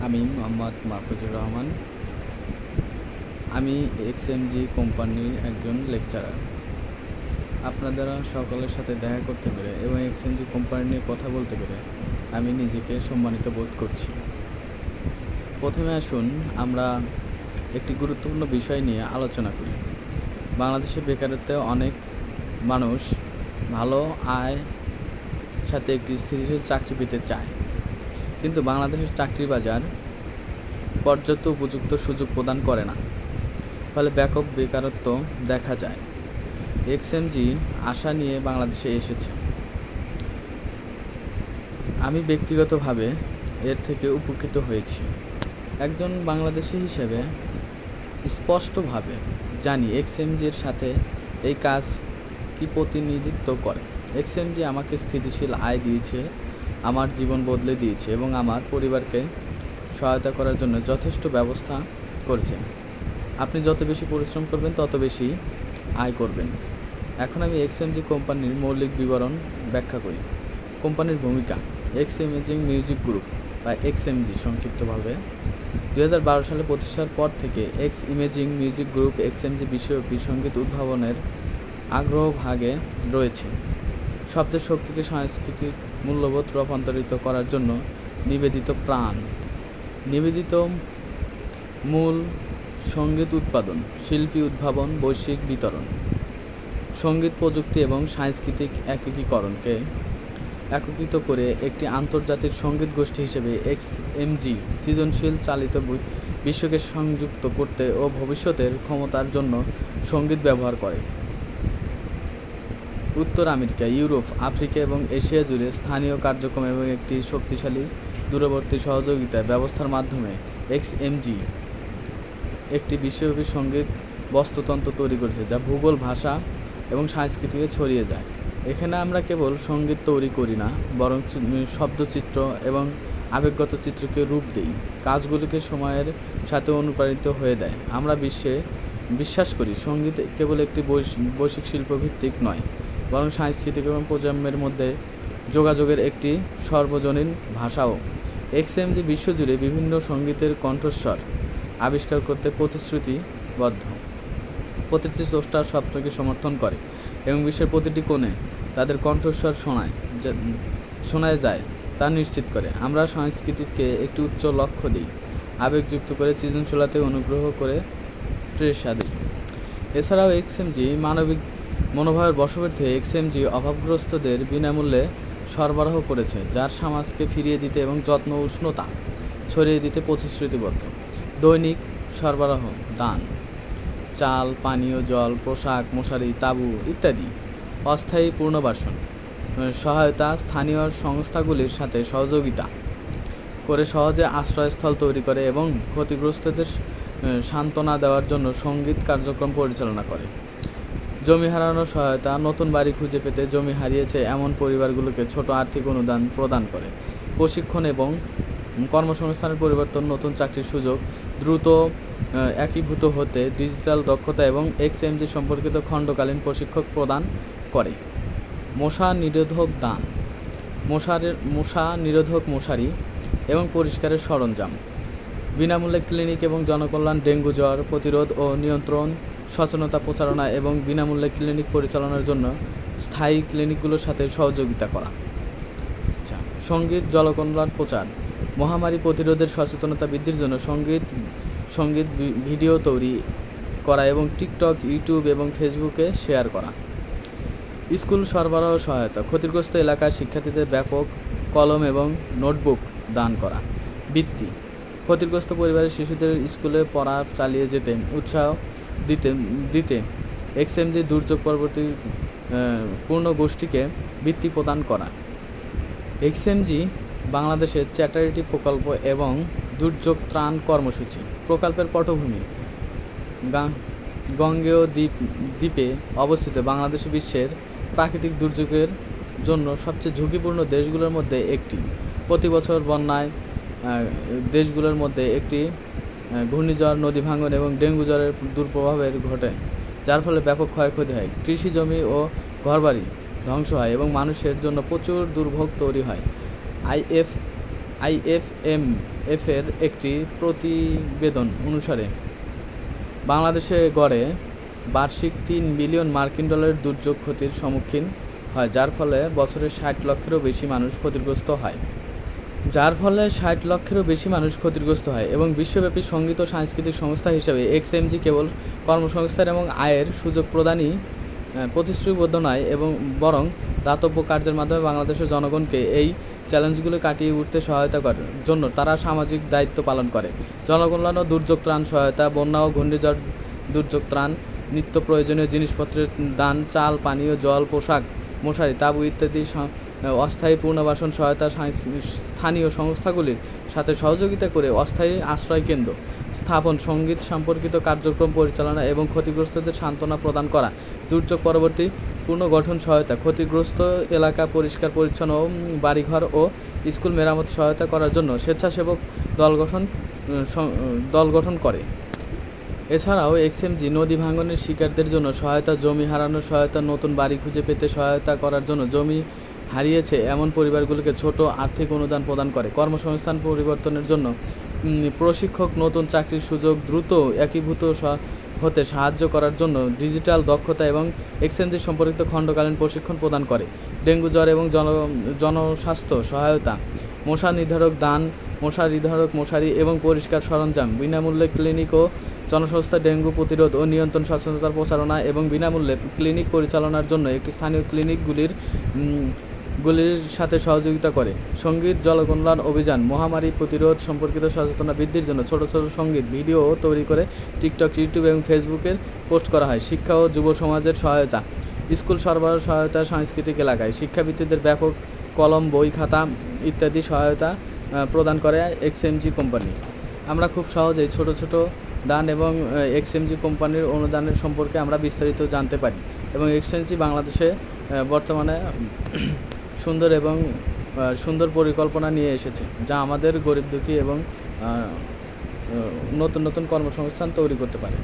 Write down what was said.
আমি মোহাম্মদ মাহফুজুর রহমান। আমি এক্সএমজি কোম্পানির একজন লেকচারার। আপনাদের সকলের সাথে দেখা করতে পেরে এবং এক্সএমজি কোম্পানি নিয়ে কথা বলতে পেরে আমি নিজেকে সম্মানিত বোধ করছি। প্রথমে আসুন আমরা একটি গুরুত্বপূর্ণ বিষয় নিয়ে আলোচনা করি। বাংলাদেশে বেকারত্বে অনেক মানুষ ভালো আয় সাথে একটি স্থিতিশীল চাকরি পেতে চায়, কিন্তু বাংলাদেশের চাকরি বাজার পর্যাপ্ত উপযুক্ত সুযোগ প্রদান করে না, ফলে ব্যাপক বেকারত্ব দেখা যায়। এক্সএমজি আশা নিয়ে বাংলাদেশে এসেছে। আমি ব্যক্তিগতভাবে এর থেকে উপকৃত হয়েছি। একজন বাংলাদেশি হিসেবে স্পষ্টভাবে জানি এক্সএমজির সাথে এই কাজ কি প্রতিনিধিত্ব করে। এক্সএমজি আমাকে স্থিতিশীল আয় দিয়েছে, আমার জীবন বদলে দিয়েছে এবং আমার পরিবারকে সহায়তা করার জন্য যথেষ্ট ব্যবস্থা করেছে। আপনি যত বেশি পরিশ্রম করবেন তত বেশি আয় করবেন। এখন আমি এক্সএমজি কোম্পানির মৌলিক বিবরণ ব্যাখ্যা করি। কোম্পানির ভূমিকা। এক্স ইমেজিং মিউজিক গ্রুপ বা এক্সএমজি সংক্ষিপ্তভাবে 2012 সালে প্রতিষ্ঠার পর থেকে x imaging music group XMG বিশ্বব্যাপী সঙ্গীত উদ্ভাবনের আগ্রহভাগে রয়েছে। শব্দের শক্তিকে সাংস্কৃতিক মূল্যবোধ রূপান্তরিত করার জন্য নিবেদিত প্রাণ। নিবেদিত মূল সঙ্গীত উৎপাদন, শিল্পী উদ্ভাবন, বৈশ্বিক বিতরণ, সঙ্গীত প্রযুক্তি এবং সাংস্কৃতিক একীকরণকে একত্রিত করে একটি আন্তর্জাতিক সঙ্গীত গোষ্ঠী হিসেবে এক্সএমজি সৃজনশীল চালিত বিশ্বকে সংযুক্ত করতে ও ভবিষ্যতের ক্ষমতার জন্য সঙ্গীত ব্যবহার করে। উত্তর আমেরিকা, ইউরোপ, আফ্রিকা এবং এশিয়া জুড়ে স্থানীয় কার্যক্রম এবং একটি শক্তিশালী দূরবর্তী সহযোগিতা ব্যবস্থার মাধ্যমে এক্সএমজি একটি বিশ্বব্যাপী সঙ্গীত বাস্তুতন্ত্র তৈরি করেছে, যা ভূগোল, ভাষা এবং সংস্কৃতিকে ছড়িয়ে যায়। এখানে আমরা কেবল সঙ্গীত তৈরি করি না, বরং শব্দচিত্র এবং আবেগগত চিত্রকে রূপ দিই, কাজগুলিকে সময়ের সাথে অনুপ্রাণিত হয়ে দেয়। আমরা বিশ্বাস করি সঙ্গীত কেবল একটি বৈশ্বিক শিল্পভিত্তিক নয়, বরং সাংস্কৃতিক এবং প্রজন্মের মধ্যে যোগাযোগের একটি সর্বজনীন ভাষাও। এক্সএমজি বিশ্বজুড়ে বিভিন্ন সঙ্গীতের কণ্ঠস্বর আবিষ্কার করতে প্রতিশ্রুতিবদ্ধ। প্রতিটি স্রষ্টার স্বপ্নকে সমর্থন করে এবং বিশ্বের প্রতিটি কোণে তাদের কণ্ঠস্বর শোনায় যায় তা নিশ্চিত করে। আমরা সংস্কৃতিকে একটি উচ্চ লক্ষ্য দিই, আবেগযুক্ত করে, সৃজনশীলতায় অনুগ্রহ করে, প্রেরণা দিই। এছাড়াও এক্সএমজি মানবিক মনোভাবের বশবর্তী এক্সএমজি অভাবগ্রস্তদের বিনামূল্যে সরবরাহ করেছে, যার সমাজকে ফিরিয়ে দিতে এবং যত্ন উষ্ণতা ছড়িয়ে দিতে প্রতিশ্রুতিবদ্ধ। দৈনিক সরবরাহ, দান, চাল, পানীয় জল, পোশাক, মশারি, তাঁবু ইত্যাদি। অস্থায়ী পুনর্বাসন সহায়তা, স্থানীয় সংস্থাগুলির সাথে সহযোগিতা করে সহজে আশ্রয়স্থল তৈরি করে এবং ক্ষতিগ্রস্তদের সান্ত্বনা দেওয়ার জন্য সঙ্গীত কার্যক্রম পরিচালনা করে। জমি হারানোর সহায়তা, নতুন বাড়ি খুঁজে পেতে জমি হারিয়েছে এমন পরিবারগুলোকে ছোট আর্থিক অনুদান প্রদান করে। প্রশিক্ষণ এবং কর্মসংস্থানের পরিবর্তন, নতুন চাকরির সুযোগ, দ্রুত একীভূত হতে ডিজিটাল দক্ষতা এবং এক্সএমজি সম্পর্কিত খণ্ডকালীন প্রশিক্ষণ প্রদান করে। মশা নিরোধক দান, মশা নিরোধক মশারি এবং পরিষ্কারের সরঞ্জাম, বিনামূল্যে ক্লিনিক এবং জনকল্যাণ, ডেঙ্গু জ্বর প্রতিরোধ ও নিয়ন্ত্রণ, সচেতনতা প্রচারণা এবং বিনামূল্যে ক্লিনিক পরিচালনার জন্য স্থায়ী ক্লিনিকগুলোর সাথে সহযোগিতা করা। সঙ্গীত জনকল্যাণ প্রচার, মহামারী প্রতিরোধের সচেতনতা বৃদ্ধির জন্য সঙ্গীত ভিডিও তৈরি করা এবং টিকটক, ইউটিউব এবং ফেসবুকে শেয়ার করা। স্কুল সরবরাহ সহায়তা, ক্ষতিগ্রস্ত এলাকার শিক্ষার্থীদের ব্যাপক কলম এবং নোটবুক দান করা। বৃত্তি, ক্ষতিগ্রস্ত পরিবারের শিশুদের স্কুলে পড়া চালিয়ে যেতে উৎসাহ দিতে এক্সএমজি দুর্যোগ পরবর্তী পূর্ণ গোষ্ঠীকে বৃত্তি প্রদান করা। এক্সএমজি বাংলাদেশের চ্যারিটি প্রকল্প এবং দুর্যোগ ত্রাণ কর্মসূচি প্রকল্পের পটভূমি। গাঙ্গেয় দ্বীপে অবস্থিত বাংলাদেশ বিশ্বের প্রাকৃতিক দুর্যোগের জন্য সবচেয়ে ঝুঁকিপূর্ণ দেশগুলোর মধ্যে একটি। প্রতি বছর বন্যায় দেশগুলোর মধ্যে একটি ঘূর্ণিঝড়, নদী ভাঙন এবং ডেঙ্গু জ্বরের দুর্প্রভাবের ঘটে, যার ফলে ব্যাপক ক্ষয়ক্ষতি হয়, কৃষি জমি ও ঘরবাড়ি ধ্বংস হয় এবং মানুষের জন্য প্রচুর দুর্ভোগ তৈরি হয়। IFMF এর একটি প্রতিবেদন অনুসারে বাংলাদেশে গড়ে বার্ষিক ৩ বিলিয়ন মার্কিন ডলারের দুর্যোগ ক্ষতির সম্মুখীন হয়, যার ফলে বছরে ৬০ লক্ষেরও বেশি মানুষ ক্ষতিগ্রস্ত হয় এবং বিশ্বব্যাপী সঙ্গীত ও সাংস্কৃতিক সংস্থা হিসেবে XMG কেবল কর্মসংস্থান এবং আয়ের সুযোগ প্রদানই প্রতিশ্রুতিবদ্ধ নয় এবং বরং দাতব্য কার্যের মাধ্যমে বাংলাদেশের জনগণকে এই চ্যালেঞ্জগুলো কাটিয়ে উঠতে সহায়তা করার জন্য তারা সামাজিক দায়িত্ব পালন করে। জনকল্যাণ ও দুর্যোগ ত্রাণ সহায়তা, বন্যা ও ঘূর্ণিঝড় দুর্যোগ ত্রাণ, নিত্য প্রয়োজনীয় জিনিসপত্রের দান, চাল, পানীয় জল, পোশাক, মশারি, তাঁবু ইত্যাদি অস্থায়ী পুনর্বাসন সহায়তা, স্থানীয় সংস্থাগুলির সাথে সহযোগিতা করে অস্থায়ী আশ্রয়কেন্দ্র স্থাপন, সঙ্গীত সম্পর্কিত কার্যক্রম পরিচালনা এবং ক্ষতিগ্রস্তদের সান্ত্বনা প্রদান করা, দুর্যোগ পরবর্তী পুনর্গঠন সহায়তা, ক্ষতিগ্রস্ত এলাকা পরিষ্কার পরিচ্ছন্ন ও বাড়িঘর ও স্কুল মেরামত সহায়তা করার জন্য স্বেচ্ছাসেবক দল গঠন করে। এছাড়াও XMG নদী ভাঙনের শিকারদের জন্য সহায়তা, জমি হারানোর সহায়তা, নতুন বাড়ি খুঁজে পেতে সহায়তা করার জন্য জমি হারিয়েছে এমন পরিবারগুলোকে ছোট আর্থিক অনুদান প্রদান করে। কর্মসংস্থান পরিবর্তনের জন্য প্রশিক্ষক, নতুন চাকরির সুযোগ দ্রুত একীভূত হতে সাহায্য করার জন্য ডিজিটাল দক্ষতা এবং XMG সম্পর্কিত খণ্ডকালীন প্রশিক্ষণ প্রদান করে। ডেঙ্গু জ্বর এবং জনস্বাস্থ্য সহায়তা, মশা নির্ধারক দান, মশা নির্ধারক মশারি এবং পরিষ্কার সরঞ্জাম, বিনামূল্যে ক্লিনিক ও জনস্বাস্থ্য, ডেঙ্গু প্রতিরোধ ও নিয়ন্ত্রণ সচেতনতার প্রচারণা এবং বিনামূল্যে ক্লিনিক পরিচালনার জন্য একটি স্থানীয় ক্লিনিকগুলির সাথে সহযোগিতা করে। সঙ্গীত জনকল্যাণ অভিযান, মহামারী প্রতিরোধ সম্পর্কিত সচেতনতা বৃদ্ধির জন্য ছোট ছোট সঙ্গীত ভিডিও তৈরি করে টিকটক, ইউটিউব এবং ফেসবুকে পোস্ট করা হয়। শিক্ষা ও যুব সমাজের সহায়তা, স্কুল সরবরাহ সহায়তা, সাংস্কৃতিক এলাকায় শিক্ষাবৃত্তিদের ব্যাপক কলম, বই, খাতা ইত্যাদি সহায়তা প্রদান করে XMG কোম্পানি। আমরা খুব সহজেই ছোট ছোট দান এবং XMG কোম্পানির অনুদানের সম্পর্কে আমরা বিস্তারিত জানতে পারি এবং XMG বাংলাদেশে বর্তমানে সুন্দর পরিকল্পনা নিয়ে এসেছে, যা আমাদের গরিব দুঃখী এবং নতুন নতুন কর্মসংস্থান তৈরি করতে পারে।